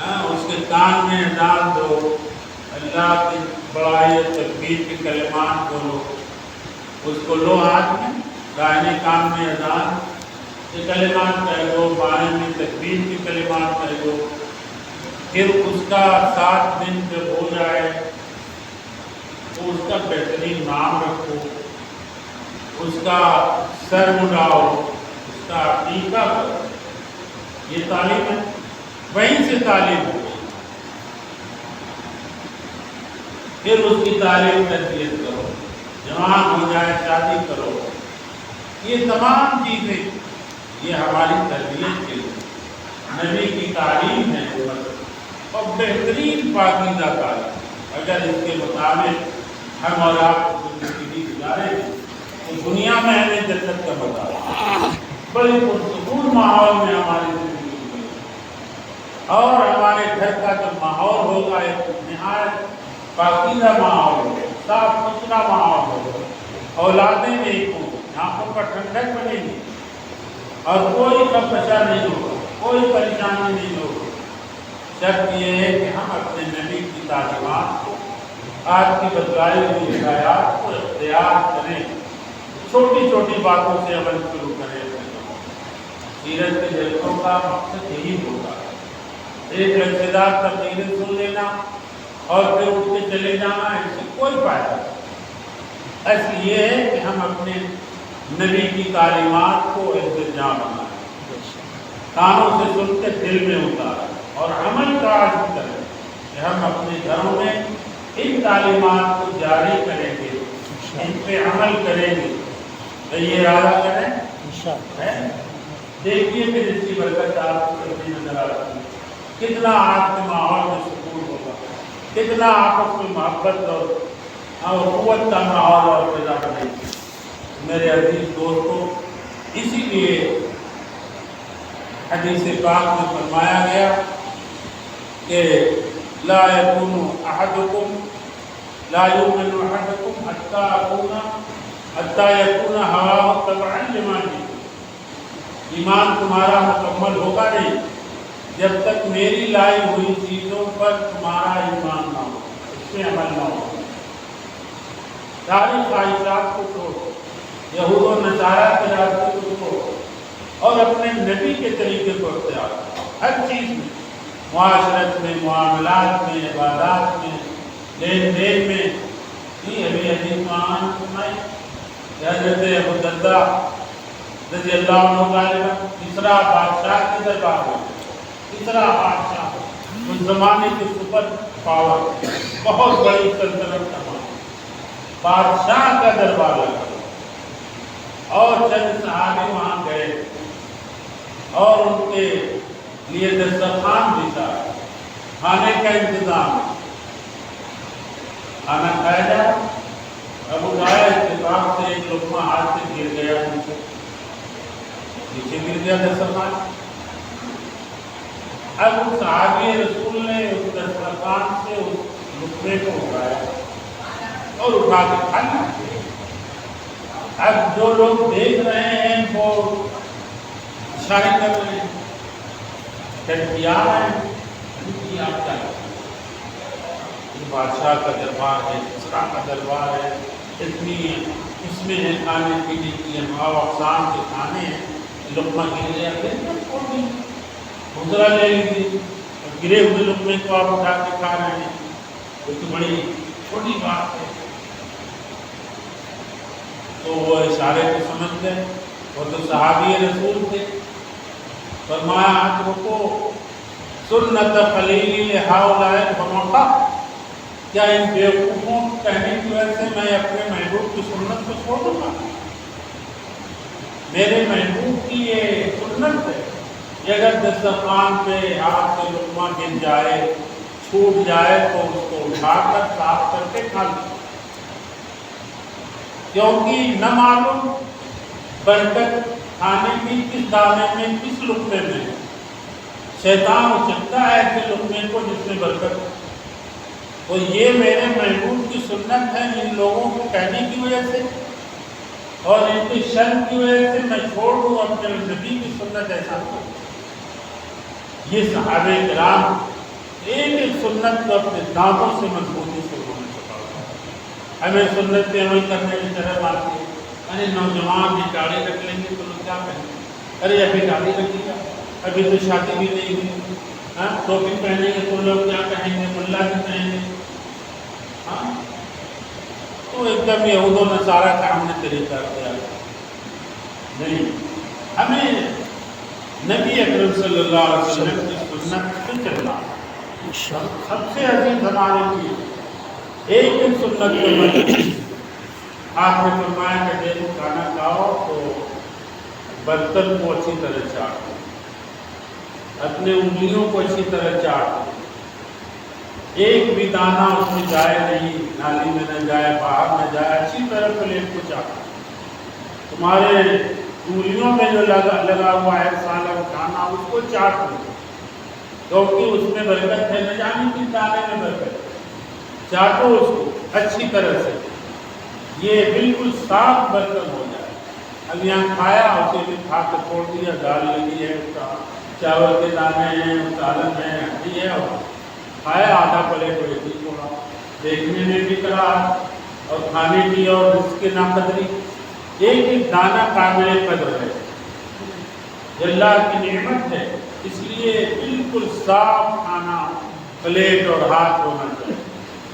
اس کے کان میں اذان دو اللہ کی بڑائی اور تکبیر کے کلمات بولو. اس کو لو ہاتھ میں دائیں کان میں اذان کے کلمات کہہ دو بائیں میں تکبیر کے کلمات کہہ دو پھر اس کا 7 دن جب ہو جائے تو اس کا بہترین نام رکھو، اس کا سر مڈاؤ، اس کا عقیقہ کرو۔ یہ تعلیم ہے، وہیں سے تعلیم ہو گئی۔ پھر اس کی تعلیم تربیت کرو، جوان ہو جائے شادی کرو۔ یہ تمام چیزیں یہ ہماری تربیت کے لیے نبی کی تعلیم ہے، اور بہترین پاکیزہ تعلیم۔ اگر اس کے مطابق ہم اور آپ زندگی گزاریں تو دنیا میں ہمیں جنت کا مزہ ہے، بڑی پرسکون ماحول میں ہماری زندگی گزرے، اور ہمارے گھر کا جو ماحول ہوگا ایک نہایت پاکیزہ ماحول ہوگا، صاف ستھرا ماحول ہوگا، اولادیں نیک ہوں، آنکھوں پر ٹھنڈک بنے گی، اور کوئی کشمکش نہیں ہوگا، کوئی پریشانی نہیں ہوگی۔ شرط یہ ہے کہ ہم اپنے نبی کی تعلیمات کو، آج کی بتلائی ہوئی ہدایات کو اختیار کریں، چھوٹی چھوٹی باتوں سے عمل شروع کریں۔ سیرت کے جلسوں کا مقصد یہی ہوگا، ایک لچھدار تقریریں سن لینا اور پھر اٹھ کے چلے جانا، اس سے کوئی فائدہ نہیں۔ اصل یہ ہے کہ ہم اپنے نبی کی تعلیمات کو التزام بنائیں، کانوں سے سن کے دل میں اتاریں اور عمل کا عزم کریں کہ ہم اپنے گھروں میں ان تعلیمات کو جاری کریں گے، ان پہ عمل کریں گے۔ تو یہ ارادہ کریں، دیکھیے کہ اس کی برکت آپ کو کتنی نظر آتی ہے، کتنا آپ کے ماحول میں سکون ہوگا، کتنا آپس میں محبت اور قوت کا ماحول اور پیدا بنے گی۔ میرے عزیز دوستو، اسی لیے حدیث پاک میں فرمایا گیا کہ لا يكون احدكم لا يؤمن احدكم حتى يكون هواه تبعا لما جئت۔ ایمان تمہارا مکمل ہوگا نہیں جب تک میری لائی ہوئی چیزوں پر تمہارا ایمان نہ ہو، اس میں عمل نہ ہو۔ ساری خواہشات کو چھوڑو، یہود و نصارہ کے راستے کو چھوڑو، اور اپنے نبی کے طریقے کو اختیار کرو، ہر چیز میں، معاشرت میں، معاملات میں، عبادات میں، لین دین میں۔ یہ ابھی حدیث معان سنائی کہ حضرت ابو الدرداء رضی اللہ عنہ غالباً تیسرا بادشاہ کے دربار میں، تیسرا بادشاہ اس زمانے کے سپر پاور، بہت بڑی سلطنت کا بادشاہ کا دربار لگا، اور چند صحابی وہاں گئے اور ان کے لیے دسترخوان بچھا، کھانے کا انتظام، کھانا کھایا جائے۔ ابو جائے اتفاق سے ایک لقمہ ہاتھ سے گر گیا، نیچے گر گیا دسترخوان۔ اب اس صحابی رسول نے اس دسترخوان سے اس لقمے کو اٹھایا اور اٹھا کے کھانا۔ اب جو لوگ دیکھ رہے ہیں وہ اشارے کر رہے ہیں، تنقیات ہیں، آپ کیا یہ بادشاہ کا دربار ہے، اسرا کا دربار ہے، اتنی اس میں ہے کھانے پینے کی انواع و اقسام کے کھانے ہیں، لقمہ گر گیا، حضرہ لے لیجیے، گرے ہوئے لقمے کو آپ اٹھا کے کھا رہے ہیں، وہ تو بڑی چھوٹی بات ہے۔ تو وہ اشارے کو سمجھ گئے، وہ تو صحابی رسول تھے۔ فرمایا ہاتھ رکو، سنت خلیل ہؤلاء الحمقاء، کیا ان بیوقوفوں کہنے کی وجہ سے میں اپنے محبوب کی سنت کو چھوڑ دوں گا؟ میرے محبوب کی یہ سنت ہے کہ اگر دسترخوان پہ ہاتھ سے لقمہ گر جائے، چھوٹ جائے تو اس کو اٹھا کر صاف کر کے کھا لیں، کیونکہ نہ معلوم برکت کھانے کی کس دانے میں، کس لقمے میں۔ شیطان اچکتا ہے ایسے لقمے کو جس میں برکت ہے۔ تو یہ میرے محبوب کی سنت ہے، ان لوگوں کو کہنے کی وجہ سے اور ان کی شرم کی وجہ سے میں چھوڑ دوں اپنے نبی کی سنت، ایسا ہو۔ یہ صحابہ کرام ایک ایک سنت کو اپنے دانتوں سے مضبوطی سے انہوں نے پکڑا۔ ہمیں سنت پہ عمل کرنے میں شرم آتی ہے، ارے نوجوان بھی داڑھی رکھ لیں گے تو لوگ کیا کہیں گے، ارے ابھی داڑھی رکھی گا، ابھی تو شادی بھی نہیں ہوئی، ٹوپی پہنیں گے تو لوگ کیا کہیں گے؟ ملا بھی کہیں گے. ہاں تو ایک دم یہود و نصارہ کا ہم نے طریقہ اختیار کیا. نہیں، ہمیں نبی اکرم صلی اللہ علیہ وسلم کی سنت پہ چلنا. سب سے عظیم ہمارے لیے ایک دن سنت کے مطلب آپ نے فرمایا کہ جب کھانا کھاؤ تو برتن کو اچھی طرح چاٹو، اپنے انگلیوں کو اچھی طرح چاٹو، ایک بھی دانہ اس میں جائے نہیں، نالی میں نہ جائے، باہر نہ جائے، اچھی طرح پلیٹ کو چاٹو. تمہارے انگلیوں میں جو لگا ہوا ہے سالن کھانا اس کو چاٹ لو، کیونکہ اس میں برکت ہے، نہ جانے کس دانے میں برکت ہے. چاٹو اس کو اچھی طرح سے، یہ بالکل صاف برتن ہو جائے. اب یہاں کھایا، اسے بھی کھا کے چھوڑ دیا، دال لگی ہے، چاول کے دانے ہیں، سالن ہے، ہڈی ہے، اور کھایا آدھا پلیٹ ویسے ہی چھوڑا. دیکھنے میں بھی کرا اور کھانے کی اور اس کے ناقدری. ایک ایک دانہ قابل قدر ہے، یہ اللہ کی نعمت ہے. اس لیے بالکل صاف کھانا، پلیٹ اور ہاتھ ہونا چاہیے.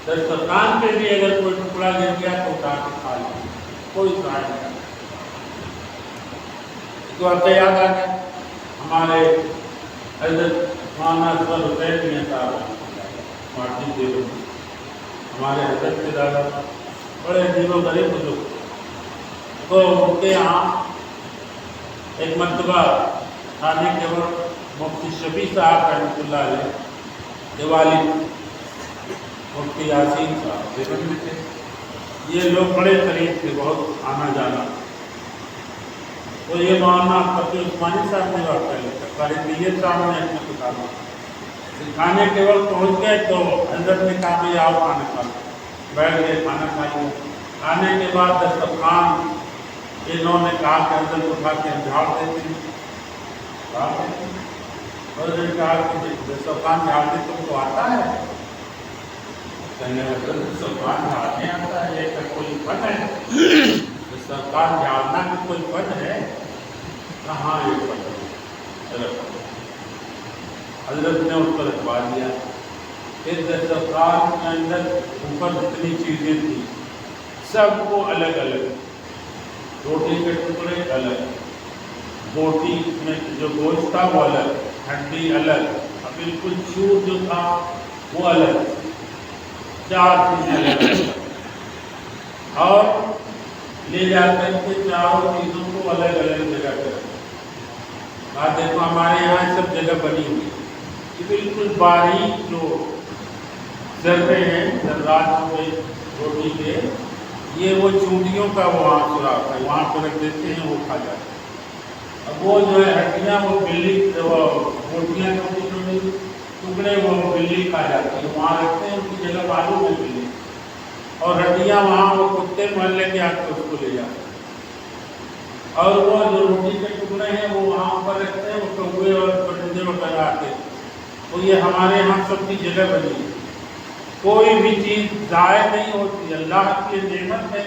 دسترخوان پہ بھی اگر کوئی ٹکڑا گر گیا تو اٹھا کے کھا لیں، کوئی ضائع نہیں. تو آپ کو یاد آ گیا ہمارے حضرت مولانا اصغر حسین میاں صاحب مارٹن دیو، ہمارے حضرت کے دادا بڑے عجیب و غریب بزرگ. تو ان کے یہاں ایک مرتبہ کھانے کے وقت مفتی شفیع صاحب رحمۃ اللہ علیہ کے والد مفتی یاسین صاحب دیوبند میں تھے. یہ لوگ بڑے قریب تھے، بہت آنا جانا. تو یہ مولانا فتح عثمانی صاحب نے واقعہ لکھا، قاری طیب صاحب نے اپنے کتابوں کھانے کے وقت پہنچ گئے تو حضرت نے کہا کہ آؤ کھانا کھا لو. بیٹھ گئے، کھانا کھائیے. کھانے کے بعد دسترخوان انہوں نے کہا کہ حضرت اٹھا کے ہم جھاڑ دیتے ہیں. حضرت نے کہا کہ دسترخوان جھاڑنے تم کو آتا ہے؟ کہنے حضرت دسترخوان جھاڑنے آتا ہے، یہ کہ کوئی فن ہے؟ دسترخوان جھاڑنا بھی کوئی فن ہے؟ کہاں یہ فن ہے؟ حضرت نے اس پر رکھوا دیا. پھر دسترخوان کے اندر اوپر جتنی چیزیں تھیں سب کو الگ الگ، روٹی کے ٹکڑے الگ، بوٹی میں جو گوشت تھا وہ الگ، ہڈی الگ، بالکل چور جو تھا وہ الگ، 4 چیزیں الگ. اور لے جا کر کے چاروں چیزوں کو الگ الگ جگہ پہ رکھا. آپ دیکھو ہمارے یہاں سب جگہ بنی ہوئی، یہ بالکل باریک جو ذرے ہیں، ذرات ہوئے روٹی کے، یہ وہ چونٹیوں کا وہاں سوراخ ہے، وہاں پہ رکھ دیتے ہیں، وہ کھا جاتے ہیں. اب وہ جو ہے ہڈیاں، وہ بلی، روٹیاں چھوٹی چھوٹی ٹکڑے وہ بلی کھا جاتی ہے، وہاں رکھتے ہیں، ان کی جگہ معلوم ہے بلی. اور ہڈیاں وہاں وہ کتے محلے کے آ کے اس کو لے جاتے ہیں. اور وہ جو روٹی کے ٹکڑے ہیں وہ وہاں پر رکھتے ہیں، وہ کبوے اور پرندے وغیرہ آتے ہیں. تو یہ ہمارے یہاں سب کی جگہ بنی ہے، کوئی بھی چیز ضائع نہیں ہوتی. اللہ کی نعمت ہے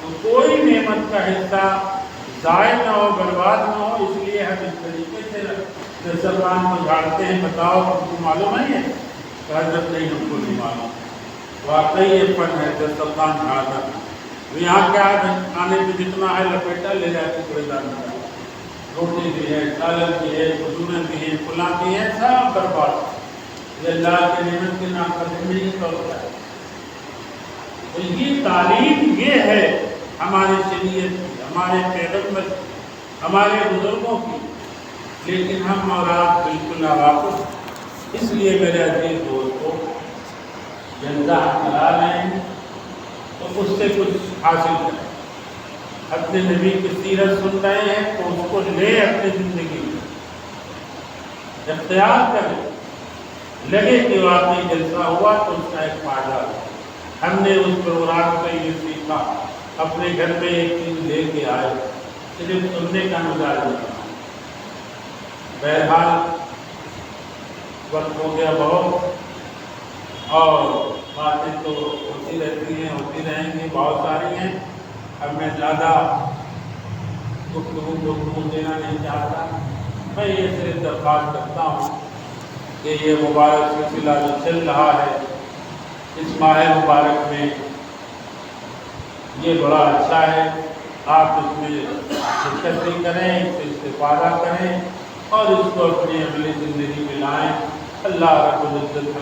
تو کوئی نعمت کا حصہ ضائع نہ ہو، برباد نہ ہو. اس لیے ہم اس طریقے سے دسترخوان کو جھاڑتے ہیں. بتاؤ ہم کو معلوم نہیں ہے؟ حضرت نہیں، ہم کو نہیں معلوم. واقعی یہ فن ہے دسترخوان جھاڑنا. یہاں کیا ہے، کھانے پہ جتنا ہے لپیٹا لے جاتے کوئی دانا، روٹی بھی ہے، سالن بھی ہے، کھجوریں بھی ہیں، پھلاں بھی ہیں، سب برباد. یہ اللہ کی نعمت کے نام پر نہیں ہوتا ہے. تو یہ تعلیم یہ ہے ہمارے شریعت کی، ہمارے پیغمبر، ہمارے بزرگوں کی. لیکن ہم اور آپ بالکل ناواقف. اس لیے میرے عزیز دوستو، جلدہ ہم کرا رہے ہیں تو اس سے کچھ حاصل کریں. اپنے نبی کی سیرت سن رہے ہیں تو اس کو لے اپنی زندگی میں اختیار کریں. لگے کہ واقعی جلسہ ہوا تو اس کا ایک فائدہ ہے. ہم نے اس پروگرام سے یہ سیکھا، اپنے گھر میں ایک چیز لے کے آئے، صرف سننے کا مزاج نہیں. بہرحال وقت ہو گیا بہت، اور باتیں تو ہوتی رہتی ہیں، ہوتی رہیں گی، بہت ساری ہیں. اب میں زیادہ گفتگو دینا نہیں چاہتا. میں یہ صرف درخواست کرتا ہوں کہ یہ مبارک سلسلہ جو چل رہا ہے اس ماہ مبارک میں یہ بڑا اچھا ہے، آپ اس میں شرکت بھی کریں، اس سے استفادہ کریں اور اس کو اپنی عملی زندگی میں لائیں۔ اللہ رب العزت